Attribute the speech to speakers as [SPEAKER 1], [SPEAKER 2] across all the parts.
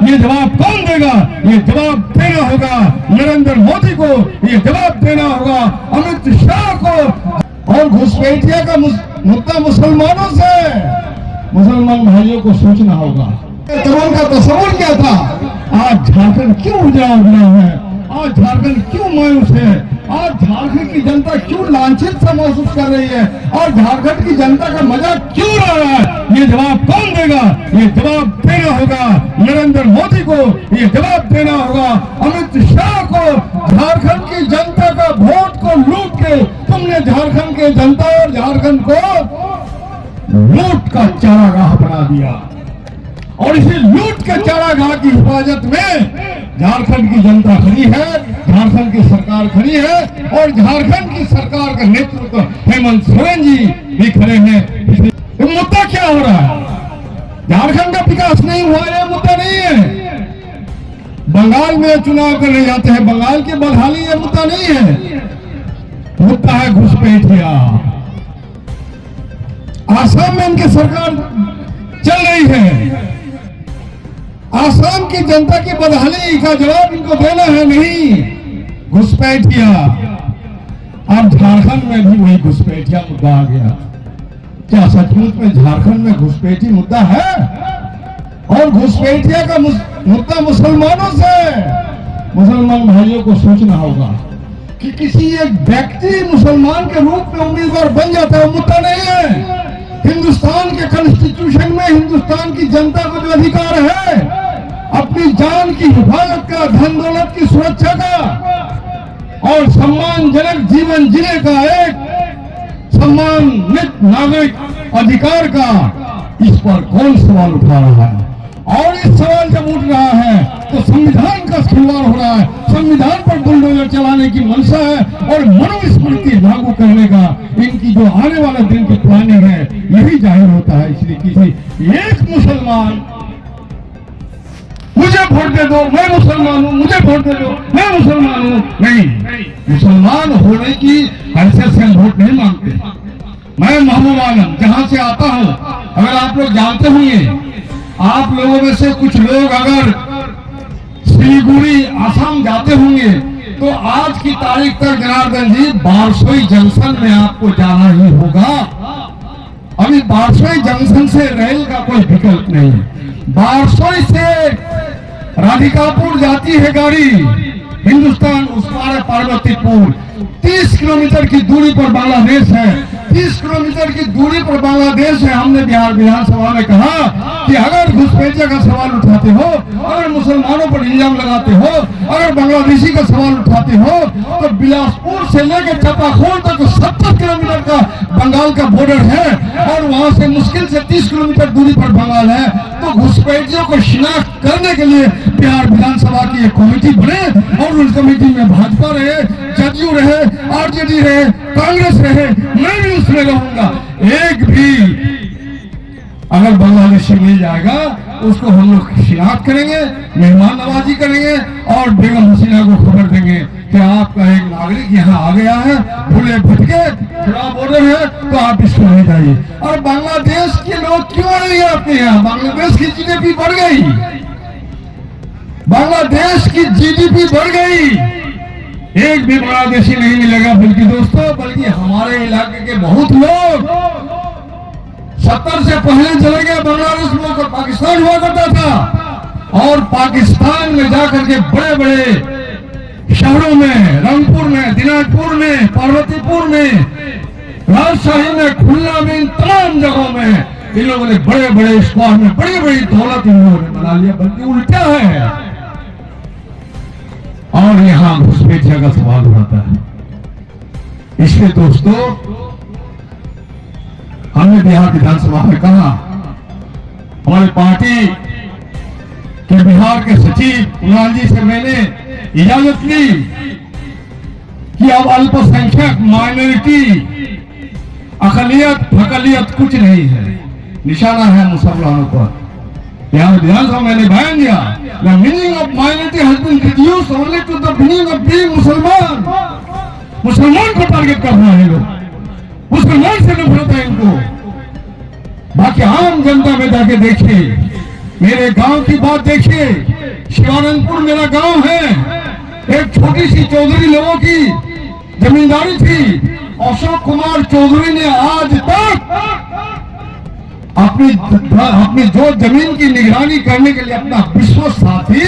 [SPEAKER 1] ये जवाब कौन देगा? ये जवाब देना होगा नरेंद्र मोदी को, ये जवाब देना होगा अमित शाह को। और घुसपैठिया का मुद्दा मुसलमानों से, मुसलमान भाइयों को सोचना होगा। तरुण का तस्वीर क्या था? आज झारखंड क्यों उजड़ा है? आज झारखंड क्यों मायूस है? आज झारखंड की जनता क्यों लांछित सा महसूस कर रही है? और झारखंड की जनता का मजाक क्यों उड़ा रहा है? ये जवाब कौन देगा? ये जवाब देना होगा नरेंद्र मोदी को, ये जवाब देना होगा अमित शाह को। झारखंड की जनता का वोट को लूट के तुमने झारखंड के जनता और झारखंड को लूट का चारागाह बना दिया, और इसी लूट के चारागाह की हिफाजत में झारखंड की जनता खड़ी है, झारखंड की सरकार खड़ी है, और झारखंड की सरकार का नेतृत्व हेमंत सोरेन जी भी खड़े हैं। ये मुद्दा क्या हो रहा है? झारखंड का विकास नहीं हुआ, ये मुद्दा नहीं है। बंगाल में चुनाव करने जाते हैं, बंगाल की बदहाली ये मुद्दा नहीं है। मुद्दा है घुसपैठिया। आसाम में इनकी सरकार चल रही है, आसाम की जनता की बदहाली का जवाब इनको देना है, नहीं घुसपैठिया। अब झारखंड में भी वही घुसपैठिया मुद्दा आ गया। क्या सचमुच में झारखंड में घुसपैठी मुद्दा है? और घुसपैठिया का मुद्दा मुसलमानों से, मुसलमान भाइयों को सोचना होगा कि किसी एक व्यक्ति मुसलमान के रूप में उम्मीदवार बन जाता है, मुद्दा नहीं है। हिंदुस्तान के कॉन्स्टिट्यूशन में हिंदुस्तान की जनता को जो अधिकार है अपनी जान की हिफाजत का, धन दौलत की सुरक्षा का और सम्मानजनक जीवन जीने का, एक सम्मानित नागरिक अधिकार का, इस पर कौन सवाल उठा रहा है? और इस सवाल जब उठ रहा है तो संविधान का खिलवाड़ हो रहा है, संविधान पर बुलडोजर चलाने की मंशा है, और मनुस्मृति लागू करने का इनकी जो आने वाले दिन की प्लानिंग है यही जाहिर होता है। इसलिए किसी एक मुसलमान मुझे वोट दे दो, मैं मुसलमान हूं, मुझे वोट दे दो, मैं मुसलमान हूं, नहीं, मुसलमान होने की हैसियत से हम वोट नहीं मांगते। मैं महबूब आलम जहां से आता हूं, अगर आप लोग जानते होंगे, आप लोगों में से कुछ लोग अगर सिलीगुड़ी आसाम जाते होंगे तो आज की तारीख तक जनार्दन जी बारसोई जंक्शन में आपको जाना ही होगा। अभी बारसोई जंक्शन से रेल का कोई विकल्प नहीं है। बारसोई से राधिकापुर जाती है गाड़ी, हिंदुस्तान उस पार है पार्वतीपुर। 30 किलोमीटर की दूरी पर बांग्लादेश है, 30 किलोमीटर की दूरी पर बांग्लादेश है। हमने बिहार विधानसभा में कहा कि अगर घुसपैठिया का सवाल उठाते हो, अगर मुसलमानों पर इल्जाम लगाते हो, अगर बांग्लादेशी का सवाल उठाते हो, तो बिलासपुर से लेकर चापाखोल तक 70 किलोमीटर का बंगाल का बॉर्डर है, और वहां से मुश्किल से 30 किलोमीटर दूरी पर बंगाल है। तो घुसपैठियों को शिनाख्त करने के लिए बिहार विधानसभा की एक कमेटी बने, और उस कमेटी में भाजपा रहे, जदयू रहे, आरजेडी रहे, कांग्रेस रहे, मैं भी उसमें रहूंगा। एक भी अगर बांग्लादेशी मिल जाएगा उसको हम लोग शिनाख्त करेंगे, मेहमान नवाजी करेंगे, और बेगम हसीना को खबर देंगे कि आपका एक नागरिक यहाँ आ गया है, भूले भटके, थोड़ा बॉर्डर है, तो आप इसको ले जाइए। और बांग्लादेश के लोग क्यों आएंगे आपके यहाँ? बांग्लादेश की जीडीपी बढ़ गई, बांग्लादेश की जीडीपी बढ़ गई। एक भी बांग्लादेशी नहीं मिलेगा, बल्कि दोस्तों, बल्कि हमारे इलाके के बहुत लोग 70 से पहले चले गए बांग्लादेश में, पाकिस्तान हुआ करता था, और पाकिस्तान में जाकर के बड़े बड़े शहरों में, रंगपुर में, दिनाजपुर में, पार्वतीपुर में, राजशाही में, खुलना में, इन तमाम जगहों में इन लोगों ने बड़े बड़े स्क्वाड में बड़ी बड़ी दौलत इन लोगों ने बना लिया। बल्कि उल्टा है, और यहां घुसपैठिया का सवाल उठाता है। इसलिए दोस्तों, हमने बिहार विधानसभा में कहा, हमारी पार्टी के बिहार के सचिव कुणाल जी से मैंने इजाजत ली कि अब अल्पसंख्यक, माइनॉरिटी, अकलियत फकलियत कुछ नहीं है, निशाना है मुसलमानों पर। बिहार विधानसभा मैंने बयान दिया, the meaning of minority has been reduced only to the meaning of being मुसलमान। मुसलमान को टारगेट करना है लोग, मुसलमान से नफरत है इनको। बाकी आम जनता में जाके देखिए, मेरे गांव की बात देखिए, शिवानंदपुर मेरा गांव है। एक छोटी सी चौधरी लोगों की जमींदारी थी। अशोक कुमार चौधरी ने आज तक अपनी जो जमीन की निगरानी करने के लिए अपना विश्व साथी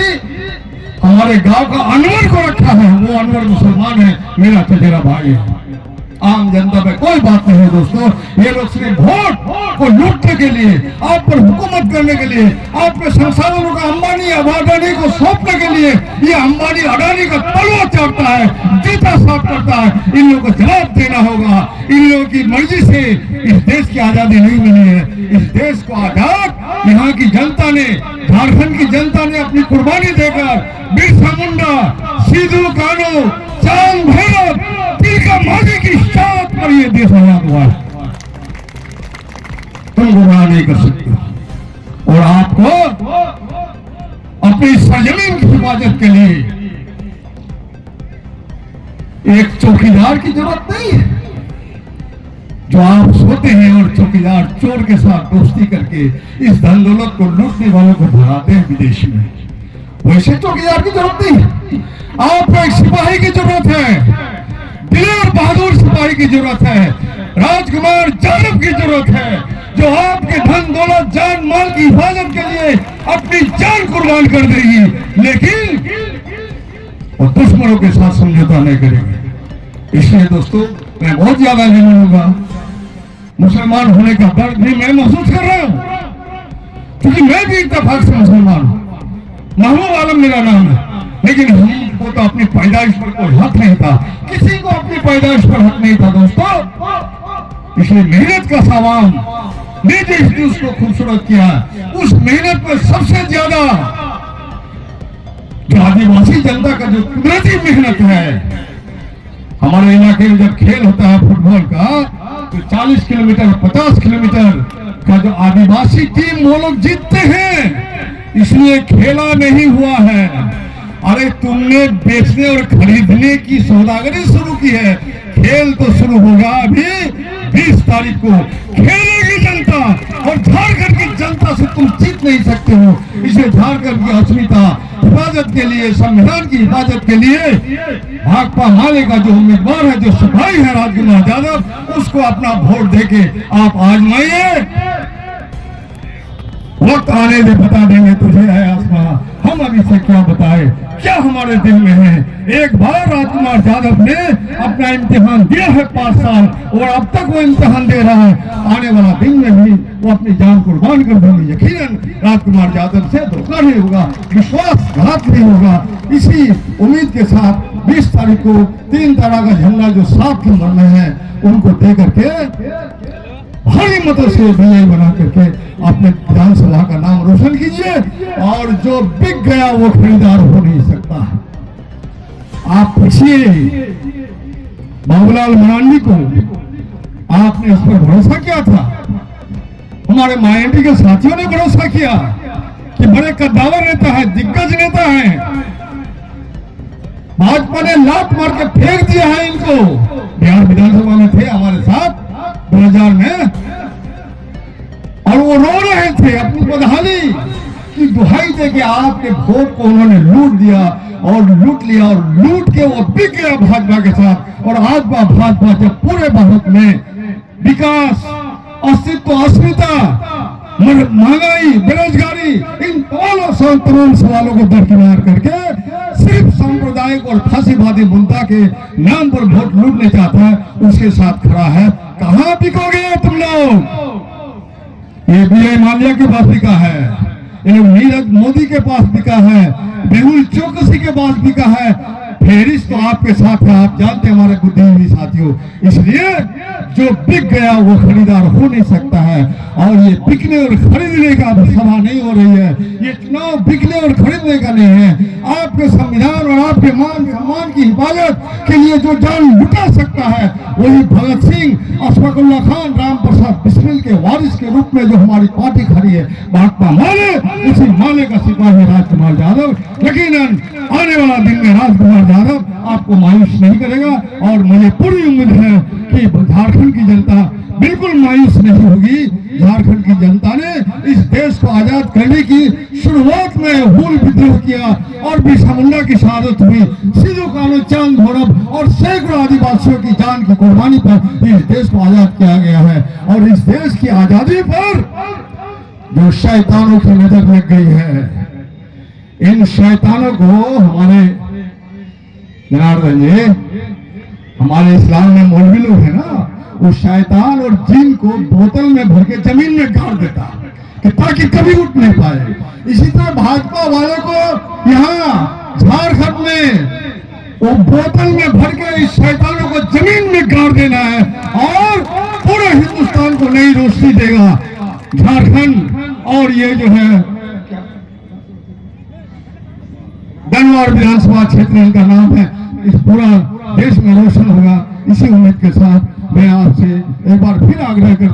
[SPEAKER 1] हमारे गांव का अनवर को रखा है। वो अनवर मुसलमान है, मेरा चचेरा भाई है। आम जनता पे कोई बात नहीं है दोस्तों। ये लोग सिर्फ वोट को लूटने के लिए, आप पर हुकूमत करने के लिए, आपके संसाधनों का अंबानी अडानी को सौंपने के लिए ये अंबानी अडानी का तलवा चाटता है, जूता साफ करता है। इन लोगों को जवाब देना होगा। इन लोगों की मर्जी से इस देश की आजादी नहीं मिली है। इस देश को आजाद यहाँ की जनता ने, झारखंड की जनता ने अपनी कुर्बानी देकर बिरसा मुंडा, सिद्धू कान्हू, चांद भैरव, तिलका मांझी की शहादत पर यह देश आजाद हुआ है। तुम गुनाह नहीं कर सकते। और आपको अपनी सरजमीन की हिफाजत के लिए एक चौकीदार की जरूरत नहीं है। जो आप सोते हैं और चौकीदार चोर के साथ दोस्ती करके इस धन दौलत को लूटने वालों को भगाते हैं विदेश में, वैसे चौकीदार की जरूरत नहीं है। आपको एक सिपाही की जरूरत है, दिलेर बहादुर सिपाही की जरूरत है, राजकुमार यादव की जरूरत है, जो आपके धन दौलत जान माल की हिफाजत के लिए अपनी जान कुर्बान कर देगी, लेकिन वो दुश्मनों के साथ समझौता नहीं करेंगे। इसलिए दोस्तों मैं बहुत ज्यादा नहीं मानूंगा। मुसलमान होने का दर्द भी मैं महसूस कर रहा हूं, क्योंकि मैं भी इत्तेफाक से मुसलमान हूं। महबूब आलम मेरा नाम है, लेकिन हमको तो अपनी पैदाइश पर कोई हक नहीं था। किसी को अपनी पैदाइश पर हक नहीं था दोस्तों। इसलिए मेहनत का सामान ने जो इस देश को खूबसूरत किया, उस मेहनत में सबसे ज्यादा जो आदिवासी जनता का जो कुदरती मेहनत है। हमारे इलाके में जब खेल होता है फुटबॉल का, तो 40 किलोमीटर 50 किलोमीटर का जो आदिवासी टीम वो लोग जीतते हैं, इसलिए खेला नहीं हुआ है। अरे तुमने बेचने और खरीदने की सौदागरी शुरू की है। खेल तो शुरू होगा अभी 20 तारीख को। खेलेगी जनता, और झारखंड की जनता से तुम जीत नहीं सकते हो। इसलिए झारखंड की अस्मिता हिफाजत के लिए, संविधान की हिफाजत के लिए भाकपा माले का जो उम्मीदवार है, जो सिपाही है राजकुमार यादव, उसको अपना वोट देके आप आजमाइए। वक्त आने दे, बता देंगे तुझे है आसमां। हम अभी से क्या बताए, क्या हमारे दिल में है। एक बार राजकुमार यादव ने अपना इम्तिहान दिया है 5 साल, और अब तक वो इम्तिहान दे रहा है। आने वाला दिन में भी वो अपनी जान कुर्बान कर देंगे। यकीनन राजकुमार यादव से धोखा नहीं होगा, विश्वासघात नहीं होगा। इसी उम्मीद के साथ 20 तारीख को 3 तारा का झंडा जो 7 नंबर में है, उनको दे करके भारी मतों से विजय बना करके अपने विधानसभा का नाम रोशन कीजिए। और जो बिक गया वो खरीदार हो नहीं सकता। आप पूछिए बाबूलाल मरांडी को, आपने उस पर भरोसा किया था। हमारे मायावती के साथियों ने भरोसा किया कि बड़े कद्दावर नेता है, दिग्गज नेता है। भाजपा ने लात मार के फेंक दिया है इनको। बिहार विधानसभा में थे हमारे साथ 2000 में, और वो रो रहे थे अपनी बदहाली की दुहाई दे के आपके वोट को उन्होंने लूट दिया, और लूट लिया, और लूट के वो बिक गया भाजपा के साथ। और आज भाजपा जब पूरे भारत में विकास, अस्तित्व, अस्मिता, महंगाई, बेरोजगारी, इन तमाम सवालों को दरकिनार करके सिर्फ सांप्रदायिक और फांसीवादी मुद्दा के नाम पर वोट लूटने चाहता है, उसके साथ खड़ा है। कहां बिकोगे तुम लोग? ये विजय माल्या के पास बिका है, नीरज मोदी के पास बिका है, मेहुल चौकसी के पास बिका है। फेरिस तो आपके साथ है, आप जानते हैं हमारे बुद्धिजीवी साथियों। इसलिए जो बिक गया वो खरीदार हो नहीं सकता है। और ये बिकने और खरीदने का सभा नहीं हो रही है। ये चुनाव बिकने और खरीदने का नहीं है। आपके संविधान और आपके मान सम्मान की हिफाजत के लिए जो जान लुटा सकता है, वही भगत सिंह, अशफाकुल्ला खान, राम प्रसाद बिस्मिल के वारिस के रूप में जो हमारी पार्टी खड़ी है, भाकपा माले, उसी माले का सिपाही राजकुमार यादव। यकीनन आने वाला दिन में राजकुमार यादव आपको मायूस नहीं करेगा। और मुझे पूरी उम्मीद है कि झारखंड की जनता बिल्कुल मायूस नहीं होगी। झारखंड की जनता ने इस देश को आजाद करने की शुरुआत में हूल विद्रोह किया और बिरसा मुंडा की शहादत हुई। सिद्धू कान्हू, चांद भैरव और सैकड़ों आदिवासियों की जान की कुर्बानी पर इस देश को आजाद किया गया है। और इस देश की आजादी पर जो शैतानों की नजर लग गई है, इन शैतानों को हमारे जनार्दन जी, हमारे इस्लाम में मौलवी लोग है ना, वो शैतान और जिन को बोतल में भर के जमीन में गाड़ देता कि ताकि कभी उठ नहीं पाए। इसी तरह भाजपा वाले को यहाँ झारखंड में वो बोतल में भर के इस शैतानों को जमीन में गाड़ देना है और पूरे हिंदुस्तान को नई रोशनी देगा। झारखंड और ये जो है गनवार विधानसभा क्षेत्र इनका नाम है, इस पूरा देश में रोशन होगा। इसी उम्मीद के साथ मैं आपसे एक बार फिर आग्रह करता हूं।